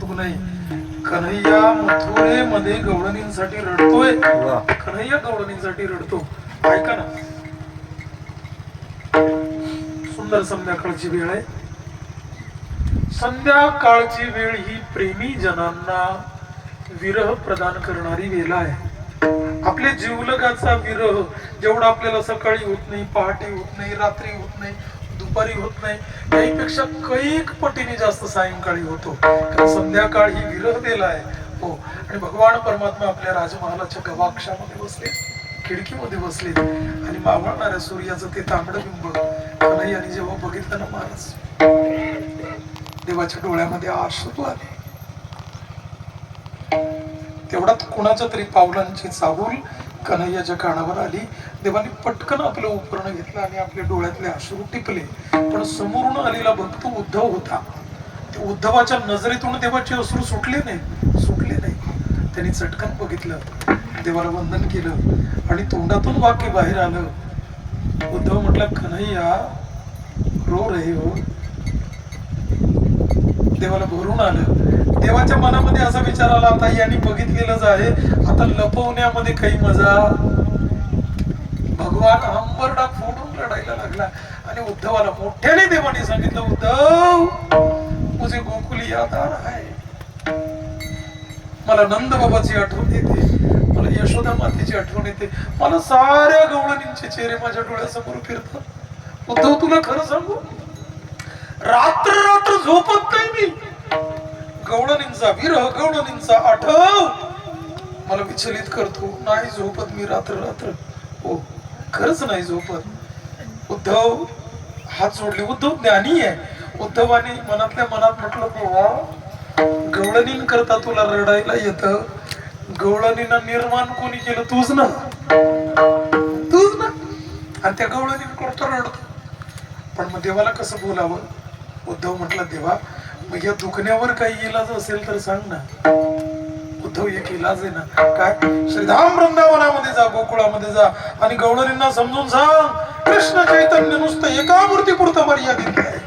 कौतुक नाही. कन्हैया मथुरेमध्ये गवळणींसाठी रडतोय. कन्हैया गवळणींसाठी रडतो. ऐका ना, सुंदर संध्याकाळची वेळ आहे. संध्याकाळची वेळ ही प्रेमी जनांना विरह प्रदान करणारी वेळ आहे. आपल्या जीवलगाचा विरह जेवढा आपल्याला सकाळी होत नाही, पहाटे होत नाही, रात्री होत नाही, दुपारी होत नाही, त्याहीपेक्षा कैक पटीने जास्त सायंकाळी होतो. कारण संध्याकाळ ही विरह वेळ आहे. हो, आणि भगवान परमात्मा आपल्या राजमहालाच्या गवाक्षामध्ये बसले, खिडकीमध्ये बसले आणि मावळणाऱ्या सूर्याचं ते तांबडं बिंब कन्हैयाने जेव्हा बघितलं ना महाराज, देवाच्या डोळ्यामध्ये आश्रू आले. तेवढ्यात कुणाच्या तरी पावलांची चाहूल कन्हैयाच्या कानावर आली. देवाने पटकन आपलं उपकरण घेतलं आणि आपल्या डोळ्यातले अश्रू टिपले. पण समोरून आलेला भक्त उद्धव होता. त्या उद्धवाच्या नजरेतून देवाचे अश्रू सुटले नाही. त्यांनी चटकन बघितलं, देवाला वंदन केलं आणि तोंडातून वाक्य बाहेर आलं. उद्धव म्हटला, कन्हैया रो रहे हो. देवाला भरून आलं. देवाच्या मनामध्ये असा विचार आला, आता यांनी बघितलेलंच आहे, आता लपवण्यामध्ये काही मजा. भगवान अंबरडा फोडून रडायला लागला आणि उद्धवाला मोठ्याने देवाने सांगितलं, उद्धव मुझे गोकुली याद आ रहा है. मला नंद बाबाची आठवण येते, मला यशोदा मातेची आठवण येते, मला साऱ्या गवळणींचे चेहरे माझ्या डोळ्यासमोर फिरतात. उद्धव तुला खरं सांगू, रात्र झोपत नाही मी. गवळणींचा विरह, गवळणींचा आठव मला विचलित करतो. नाही झोपत मी रात्र. हो, खरंच नाही झोपत. उद्धव हात जोडले. उद्धव ज्ञानी आहे. उद्धवाने मनातल्या मनात म्हटलं, बाबा गवळणीं करता तुला रडायला येतं. गवळणींना निर्माण कोणी केलं? तूच ना. आणि त्या गवळणीं करता रडतो. पण मग देवाला कसं बोलावं? उद्धव म्हटला, देवा मग या दुखण्यावर काही इलाज असेल तर सांग ना. उद्धव एक इलाज आहे ना. काय? श्रीधाम वृंदावनामध्ये जा, गोकुळामध्ये जा आणि गवळणींना समजून सांग, कृष्ण चैतन्य नुसतं एका मूर्तीपुरतं मर्यादित आहे.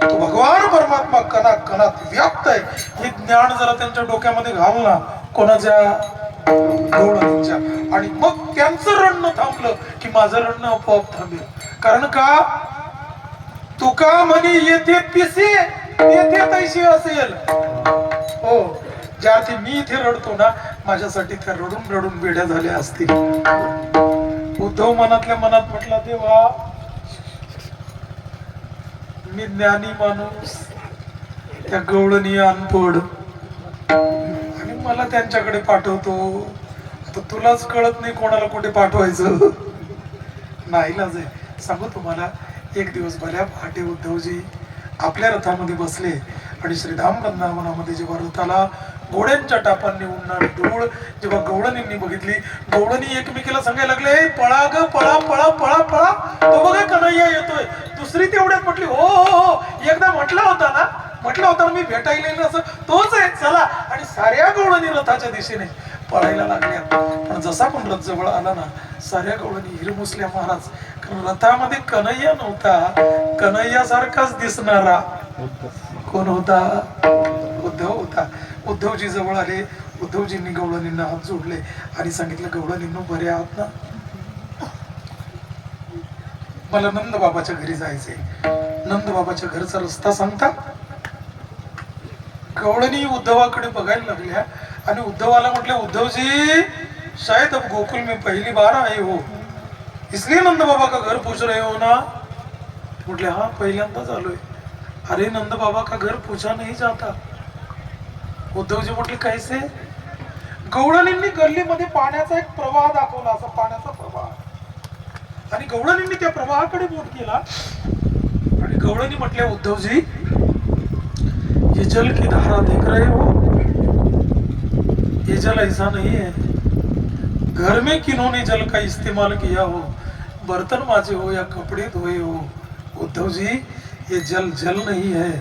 तो भगवान परमात्मा कणात व्याप्त आहे. हे ज्ञान जरा त्यांच्या डोक्यामध्ये घाल ना. कोणाच्या? गवळणींच्या. आणि मग त्यांचं रडणं थांबलं की माझं रडणं आपोआप थांबेल. कारण का? तुका म्हणे येथे पिसे येथे तैशी असेल. हो, ज्या अर्थी मी इथे रडतो ना, माझ्यासाठी त्या रडून वेड्या झाल्या असतील. उद्धव मनातल्या मनात म्हटला, देवा मी ज्ञानी माणूस, त्या गवळणी अनपढ आणि मला त्यांच्याकडे पाठवतो. आता तुलाच कळत नाही कोणाला कुठे पाठवायचं. नाईलाज आहे. सांगू तुम्हाला, एक दिवस भल्या पहाटे उद्धवजी आपल्या रथामध्ये बसले आणि श्रीधाम वृंदावनामध्ये जेव्हा रथाला घोड्यांच्या टापांनी उडणारी धूळ जेव्हा गवळणींनी बघितली, गवळणी एकमेकीला सांगायला लागले, पळा ग पळा पळा पळा पळा, तो बघा कन्हैया येतोय. दुसरी तेवढ्यात म्हटली, हो एकदा म्हटला होता मी भेटायला येईल असं, तोच आहे, चला. आणि साऱ्या गवळणी रथाच्या दिशेने पळायला लागल्या. पण जसा पण रथ जवळ आला ना, साऱ्या गवळणी हिरमुसल्या महाराज. कारण रथामध्ये कन्हैया नव्हता, कन्हैया सारखाच दिसणारा कोण होता? उद्धव होता. उद्धवजी जवळ आले. उद्धवजींनी गवळणींना हात जोडले आणि सांगितलं, गवळणींनो बरे आहात ना? मला नंद बाबाच्या घरी जायचंय. नंद बाबाच्या घरचा रस्ता सांगता? गवळणी उद्धवाकडे बघायला लागल्या आणि उद्धवाला म्हटलं, उद्धवजी शायद अब गोकुल में पहली बार आए हो, इसलिए नंद बाबा का घर पूछ रहे हो ना? म्हटले, हाँ पहिल्यांदाच आलोय. अरे नंद बाबा का घर पूछा नहीं जाता. उद्धवजी म्हटले, कैसे? गवळणींनी गल्लीमध्ये पाण्याचा एक प्रवाह दाखवला, असा पाण्याचा प्रवाह, आणि गवळणींनी त्या प्रवाहाकडे बोट केला आणि गवळणी म्हटल्या, उद्धवजी ये जल की धारा देख रहे हो, ये जल ऐसा नहीं है. घर में किन्होंने जल का इस्तेमाल किया हो, बर्तन माजे हो या कपड़े धोए हो, उद्धव जी ये जल नहीं है.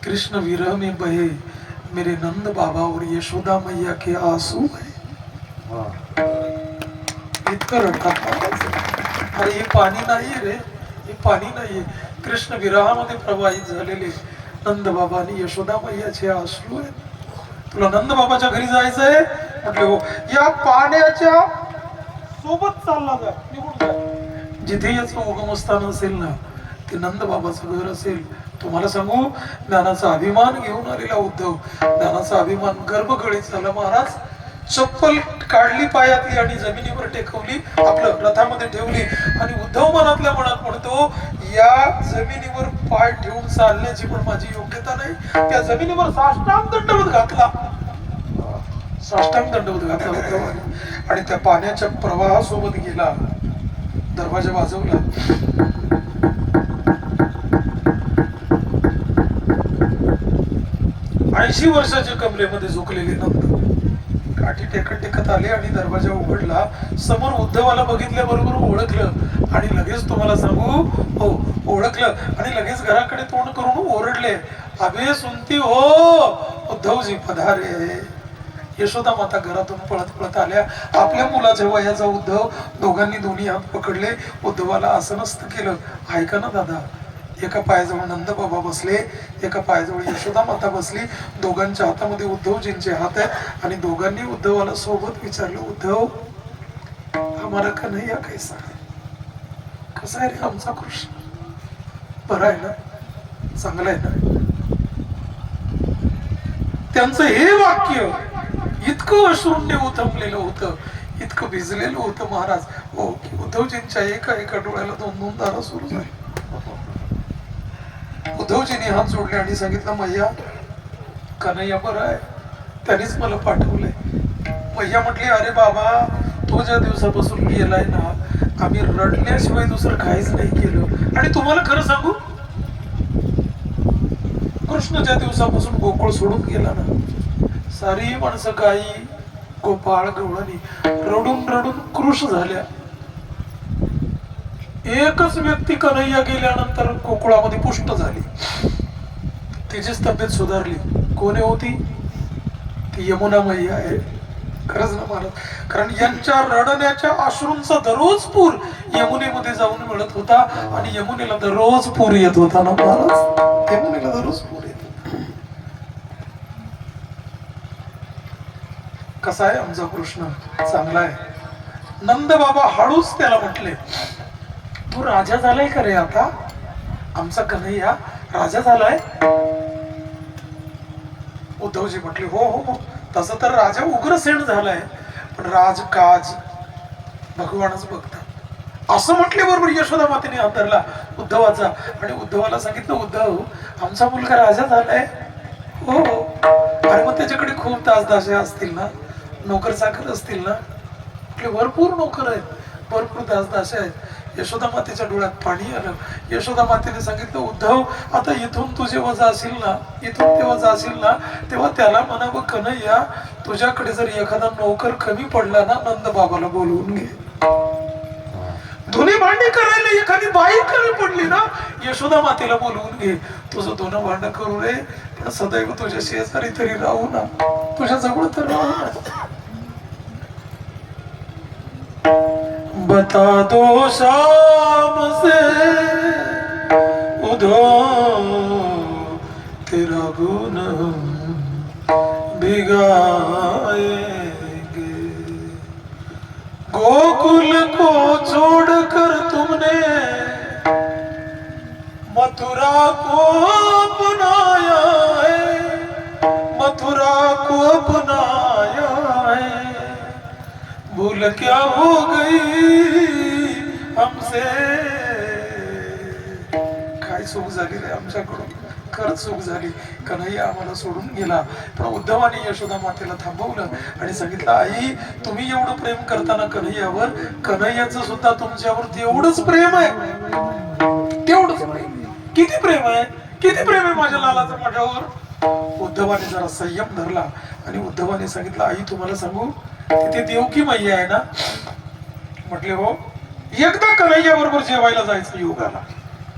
कृष्ण विरह में बहे मेरे नंद बाबा और यशोदा मैया के आंसू है. इतकं रडतात. अरे हे पाणी नाही रे, हे पाणी नाहीये. कृष्ण विरहामध्ये प्रवाहित झालेले नंद बाबा आणि यशोदा मैयाचे आंसू आहेत. तुला नंद बाबाच्या घरी जायचंय? म्हटले हो. या पाण्याच्या सोबत चालला जा, निघून जा. जिथे याचं उगमस्थान असेल ना ते नंद बाबाचं घर असेल. तुम्हाला सांगू, ज्ञानाचा अभिमान घेऊन आलेला उद्धव, ज्ञानाचा अभिमान गर्भगळीत झाला. महाराज चप्पल काढली पायातली आणि जमिनीवर टेकवली, आपलं रथामध्ये ठेवली आणि उद्धव मनातल्या मनात म्हणतो, या जमिनीवर पाय ठेवून चालण्याची पण माझी योग्यता नाही. त्या जमिनीवर साष्टांग दंडवत घातला, साष्टांग दंडवत घातला उद्धवाने आणि त्या पाण्याच्या प्रवाहासोबत गेला. दरवाजा वाजवला. 80 वर्षाच्या कमरेमध्ये झोकलेले नंद काठी टेकत टेकत आले आणि दरवाजा उघडला. समोर उद्धवाला बघितल्याबरोबर ओळखलं आणि लगेच तुम्हाला सांगू, हो ओळखलं आणि लगेच घराकडे तोंड करून ओरडले, अबे सुनती हो, उद्धवजी पधारे. यशोदा माता घरातून पळत पळत आल्या. आपल्या मुलाच्या वयाचा उद्धव. दोघांनी दोन्ही हात पकडले, उद्धवाला आसनस्थ केलं. ऐका ना दादा, एका पायाजवळ नंद बाबा बसले, एका पायाजवळ यशोदा माता बसली. दोघांच्या हातामध्ये उद्धवजींचे हात आहेत आणि दोघांनी उद्धवाला सोबत विचारलं, उद्धव हमारा कन्हैया कैसा है? कसा आहे रे आमचा कृष्ण? बरा आहे ना? चांगला आहे ना? त्यांचं हे वाक्य इतकं अश्रूंनी उथंबलेलं होतं, इतकं भिजलेलं होतं महाराज, हो की उद्धवजींच्या एका एका डोळ्याला 2-2 धारा सुरू झाली. उद्धवजींनी हात जोडले आणि सांगितलं, मैया कन्हैया बरं आहे, त्यांनीच मला पाठवलंय. मैया म्हटली, अरे बाबा, तो ज्या दिवसापासून गेलाय ना, आम्ही रडण्याशिवाय दुसरं काहीच नाही केलं. आणि तुम्हाला खरं सांगू, कृष्ण ज्या दिवसापासून गोकुळ सोडून गेला ना, सारी माणसं गाई गोपाळ गवळणी रडून रडून कृश झाल्या. एकच व्यक्ती कन्हैया गेल्यानंतर गोकुळामध्ये पुष्ट झाली, तिचीच तब्येत सुधारली. कोणी होती ती? यमुना मैया आहे. खरंच ना महाराज, कारण यांच्या रडण्याच्या अश्रूंचा दररोज पूर यमुनेमध्ये जाऊन मिळत होता आणि यमुनेला दररोज पूर येत होता ना महाराज, यमुनेला दररोज पूर येत होता. कसा आहे आमचा कृष्ण? चांगला आहे. नंद बाबा हळूच त्याला म्हटले, तू राजा झालाय का रे आता? आमचा कन्हैया राजा झालाय? उद्धवजी म्हटले, हो हो हो, तसं तर राजा उग्रसेन झालाय, पण राजकाज भगवानच बघतात. असं म्हटले बरोबर यशोदा मातेने हात धरला उद्धवाचा आणि उद्धवाला सांगितलं, उद्धव आमचा मुलगा राजा झालाय? हो हो. अरे मग त्याच्याकडे खूप दासदासे असतील ना, नोकर चाकर असतील ना? भरपूर नोकर आहेत, भरपूर दासदासे आहेत. यशोदा मातेच्या डोळ्यात पाणी आलं. यशोदा मातेने सांगितलं, उद्धव आता इथून तू जेव्हा जाशील ना, इथून तेव्हा जाशील ना, तेव्हा त्याला म्हणावं, कन्हैया तुझ्याकडे जर एखादा नोकर कमी पडला ना, नंद बाबाला बोलवून घे. धुणी भांडी करायला एखादी बाई कमी पडली ना, यशोदा मातेला बोलवून घे. तुझं धुणं भांड करू रे, पण सदैव तुझ्या शेजारी तरी राहू ना, तुझ्या जवळ तर राहू ना. बता दो शाम से उधो तेरा गुण भिगाएंगे. गोकुल को छोड़कर तुमने मथुरा को अपनाया है, मथुरा को अपनाया है. भूल क्या हो गई हमसे? काय चूक झाली रे आमच्याकडून, खरंच चूक झाली. कन्हैया आम्हाला सोडून गेला. पण उद्धवाने यशोदा मातेला थांबवलं आणि सांगितलं, आई तुम्ही एवढं प्रेम करताना कन्हैयावर, कन्हैयाचं सुद्धा तुमच्यावर तेवढंच प्रेम आहे, तेवढंच प्रेम. किती प्रेम आहे, किती प्रेम आहे माझ्या लालाचं माझ्यावर. उद्धवाने जरा संयम धरला आणि उद्धवाने सांगितलं, आई तुम्हाला सांगू, तिथे देवकी मैया आहे ना? म्हटले हो. एकदा कन्हैया बरोबर जेवायला जायचं योग आला.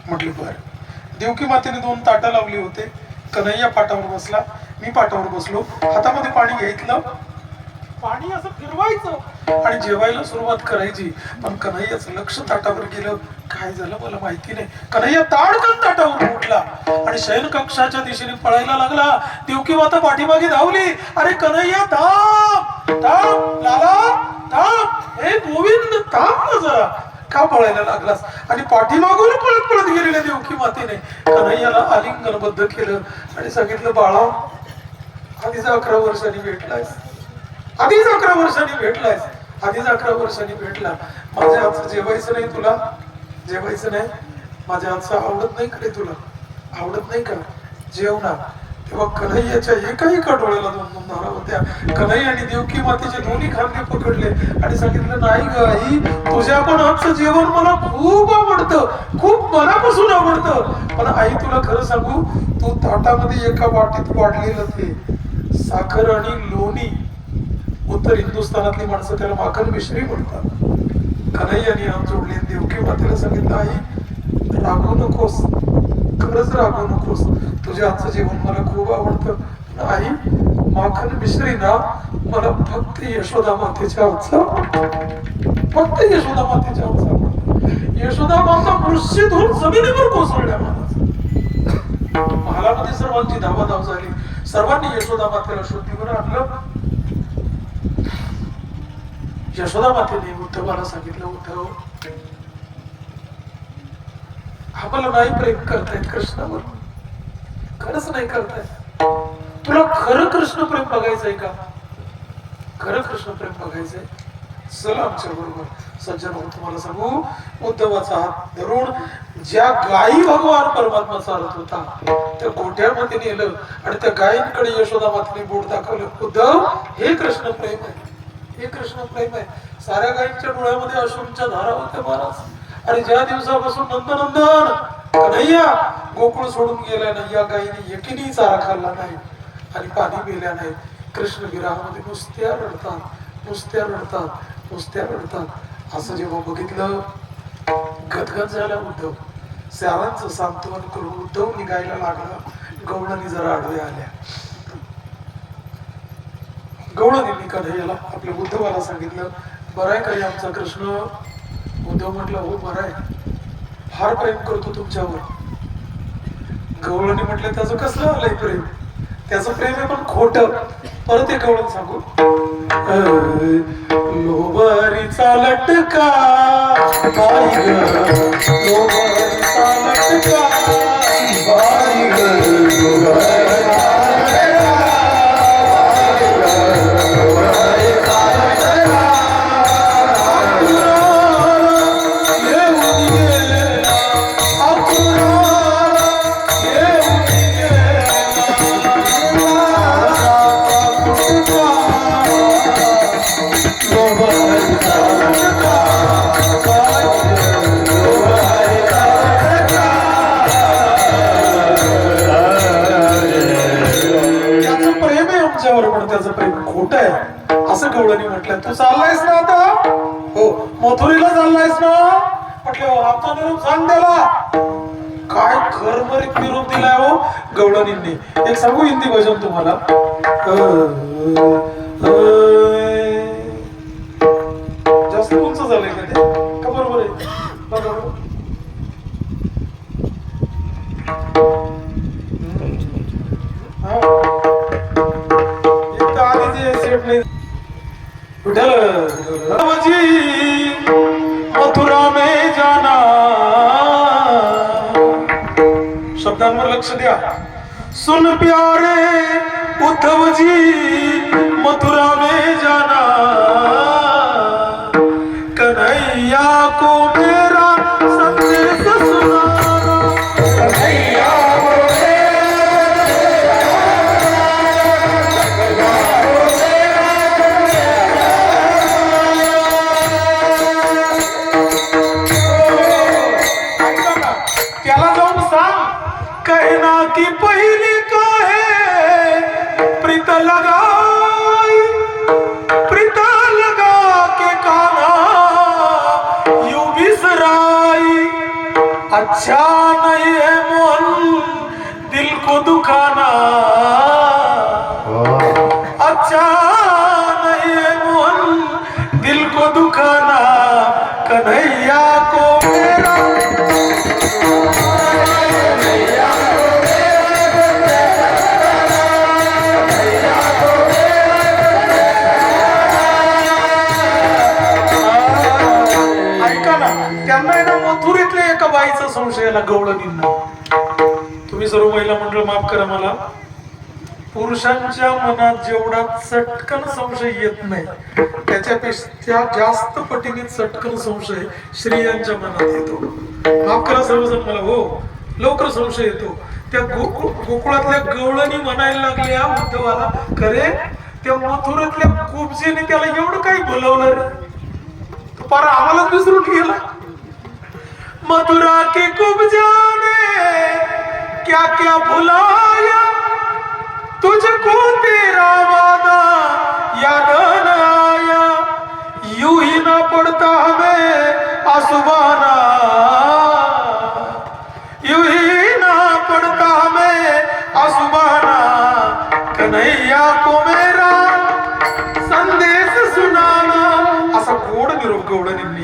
म्हटले बर. देवकी मातेने 2 ताटं लावली होते. कन्हैया पाटावर बसला, मी पाटावर बसलो. हातामध्ये पाणी घेतलं पाणी असं फिरवायचं आणि जेवायला सुरुवात करायची. पण कन्हैयाचं लक्ष ताटावर गेलं. काय झालं मला माहिती नाही. कन्हैया ताडकन ताटावर उठला आणि शयन कक्षाच्या दिशेने पळायला लागला. देवकी माता पाठीमागे धावली. अरे कन्हैया थांब थांब, लाला थांब, हे गोविंद थांब ना जरा. का पळायला लागलास? आणि पाठीमागून पळत पळत गेलेल्या देवकी मातेने कन्हैयाला आलिंगनबद्ध केलं आणि सांगितलं, बाळा आधीच 11 वर्षांनी भेटलायस, आधीच 11 वर्षांनी भेटलायस, आधीच 11 वर्षांनी भेटला. माझ्या हातचं जेवायचं नाही तुला? जेवायचं नाही? माझ्या हातचं आवडत नाही का तुला? आवडत नाही का? जेव ना. तेव्हा कन्हैयाच्या एका डोळ्याला 2 धारा होत्या. कन्हैयाने देवकी मातेचे दोन्ही खांदे पकडले आणि सांगितलं, नाही ग आई, तुझ्या पण हातचं जेवण मला खूप आवडतं, खूप मनापासून आवडतं. पण आई तुला खरं सांगू, तू ताटामध्ये एका वाटीत वाढलेलं ते साखर आणि लोणी, उत्तर हिंदुस्थानातली माणसं त्याला माखन मिश्री म्हणतात. कन्हैयाने हात जोडले. देवकी मातेला सांगितलं, आई रागवू नकोस, खरंच रागवू नकोस, तुझ्या हातचं जेवण मला खूप आवडतं. आई माखन मिश्री ना मला फक्त यशोदा मातेच्या हातचं, फक्त यशोदा मातेच्या हातचं आवडतं. यशोदा माता मूर्छित होऊन जमिनीवर कोसळल्या. महालामध्ये सर्वांची धावाधाव झाली. सर्वांनी यशोदा मातेला शुद्धीवर आणलं. यशोदा मातेने उद्धवाला सांगितलं, उद्धव आम्हाला नाही प्रेम करतायत कृष्णावर, खरंच नाही करतायत. तुला खरं कृष्ण प्रेम बघायचंय का? खरं कृष्ण प्रेम बघायचंय? चल आमच्या बरोबर. सज्जन हो, तुम्हाला सांगू, उद्धवाचा हात धरून ज्या गायी भगवान परमात्मा चालत होता त्या गोठ्यामध्ये नेलं आणि त्या गायींकडे यशोदा मातेने बोट दाखवलं. उद्धव, हे कृष्ण प्रेम आहे, हे कृष्ण प्रेम आहे. साऱ्या गायींच्या डोळ्यामध्ये अश्रूंच्या धारा होत्या महाराज. आणि ज्या दिवसापासून नंदनंदन कन्हैया गोकुळ सोडून गेला नाही, या गायीने एकीने चारा खाल्ला नाही आणि पाणी पिल्या नाही. कृष्ण विराहामध्ये नुसत्या रडतात, नुसत्या रडतात, नुसत्या रडतात. असं जेव्हा बघितलं गदगद झाला उद्धव. सारांचं सांत्वन करून उद्धव निघायला लागला. गवळणी जरा आडवे आल्या. गवळणींनी कन्हैयाला आपल्या उद्धवाला सांगितलं, बरं आहे का आमचा कृष्ण? उद्धव म्हटलं, हो बरं आहे, फार प्रेम करतो तुमच्यावर. गवळणी म्हटलं, त्याचं कसलं आलंय प्रेम? त्याचं प्रेम आहे पण खोट. परत एक गवळण सांगू, लोबरीचा लटका बाई ग, लोबरीचा लटका बाई ग, त्याचं प्रेम खोट आहे असं गवळणी म्हटलं. तू चाललायस ना आता? हो. मथुरीला चाललायस ना? म्हटलं हो. आता निरोप सांग त्याला. काय खरमरीत निरोप दिलाय हो गवळणींनी. एक सांगू हिंदी भजन तुम्हाला. जास्त उंच झालंय का ते? का बरोबर आहे? बरोबर. मथुरा में जाना, शब्दांवर लक्ष द्या. सुन प्यारे उद्धव जी, मथुरा में जाना, कन्हैया को मेरा संदेश सुनाना, कन्हैया कहना की पहली का है प्रीत लगाई, प्रीत लगा के काना यूं बिसराई. अच्छा नहीं है मोहन दिल को दुखाना, अच्छा नहीं है त्याला गवळणींना. तुम्ही सर्व महिला मंडळ माफ करा मला, पुरुषांच्या मनात जेवढा चटकन संशय येत नाही त्याच्यापेक्षा जास्त पटीने चटकन संशय स्त्रियांच्या मनात येतो. माफ करा सर्वजण मला, हो लवकर संशय येतो. त्या गोकुळातल्या गवळणी म्हणायला लागल्या उद्धवाला, खरे त्या मथुरातल्या कुबजीने त्याला एवढं काही बोलवलं रे, तो पार आम्हालाच विसरून गेला. मथुरा के कुबजाने क्या क्या भुलाया, तुझको तेरा वादा याद न आया, यूं ही ना पड़ता हमें आसुबाना, यूं ही ना पड़ता हमें आसुबाना, कन्हैया को मेरा संदेश सुनाना. असा गोड निरोप गवळणींनी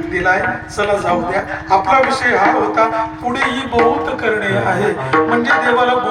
दिलाय. चला जाऊ द्या, आपला विषय हा होता पुढे ही बहुत करणे आहे, म्हणजे देवाला